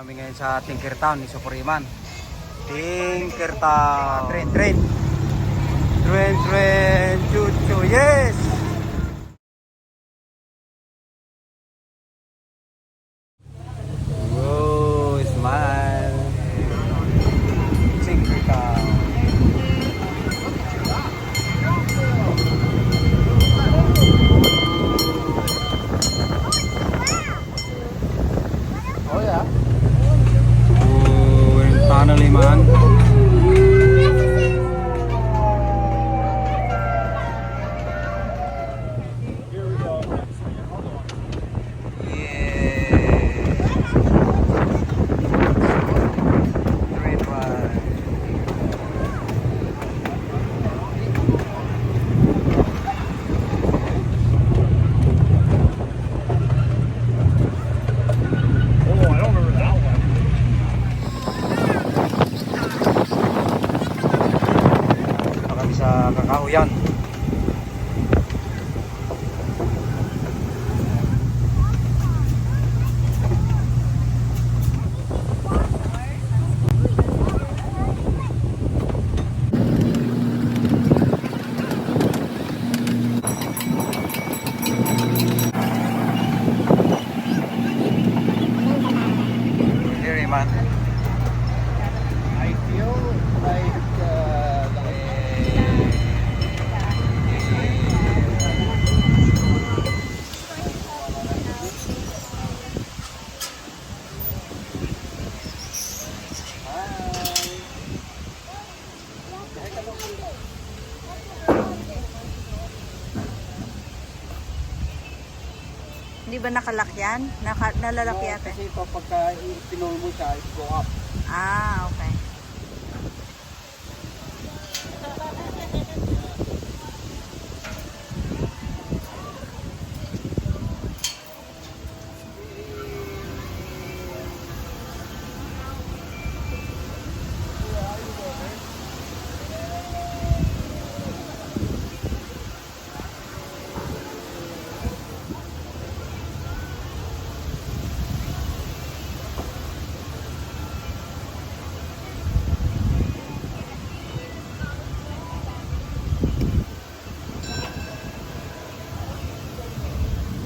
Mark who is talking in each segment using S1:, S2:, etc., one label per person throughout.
S1: Kami ngayon sa Tinkertown ni Superiman. Tinkertown. Tren. Chuchu. Yes! Oh, smile. Tinkertown. Oh yeah. Oh, we're in tunnel, man. Sa Kakahuyan. Here, man.
S2: I feel like
S3: Hindi ba nakalak yan? Nalalak yata.
S2: kasi ito pagka pinull mo siya, it go up.
S3: Ah, okay.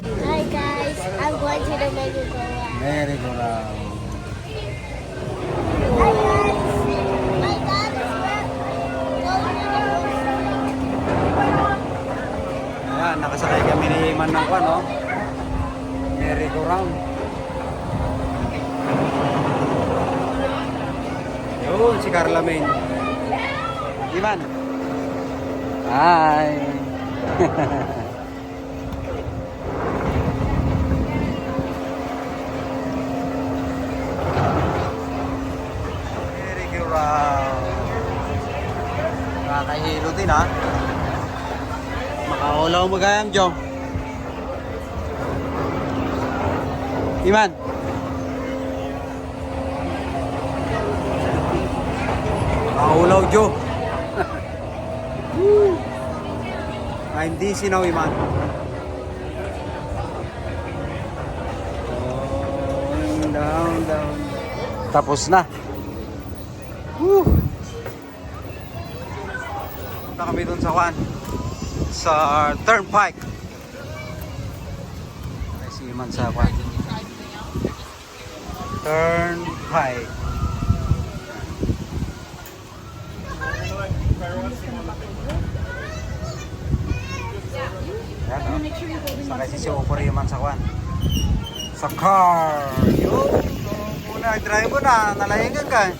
S4: Hi guys, I'm going to the merry-go-round.
S1: Merry-go-round.
S4: Hi guys, my dad is going
S1: Ayan, nakasakay kami ni Iman ng kwan, no? Merry-go-round. Yun, si Carla Main. Iman. Hi. Merry-go-round. Nakakahilo din, ha? Makaulaw mo gayam, Jong. Iman. Makaulaw, Jo. I'm dizzy now, Iman. Down. Tapos na. Woo. Punta kami dun sa Juan. Sa Turnpike. Ay, si Iman sa Juan. Turnpike. Yan, no? Sakay si Superiman sa Juan. Sa car. Yun. Muna, drive mo na. Nalahingan ka.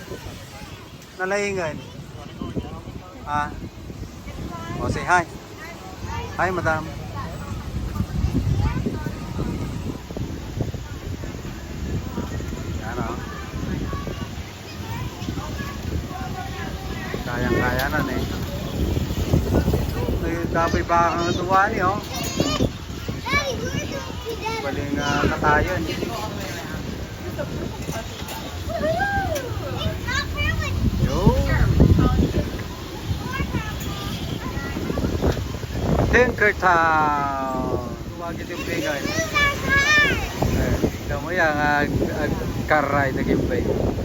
S1: Nalahingan. Ah. O, say hi. Hi, madam. Yan, o. Kayang-kayanan, eh. Dapoy ba kang natuwa niyo? Baling katayan. Yo. Tinkertown. Tuwagit yung pingay. mo yan, car ride na gimbay.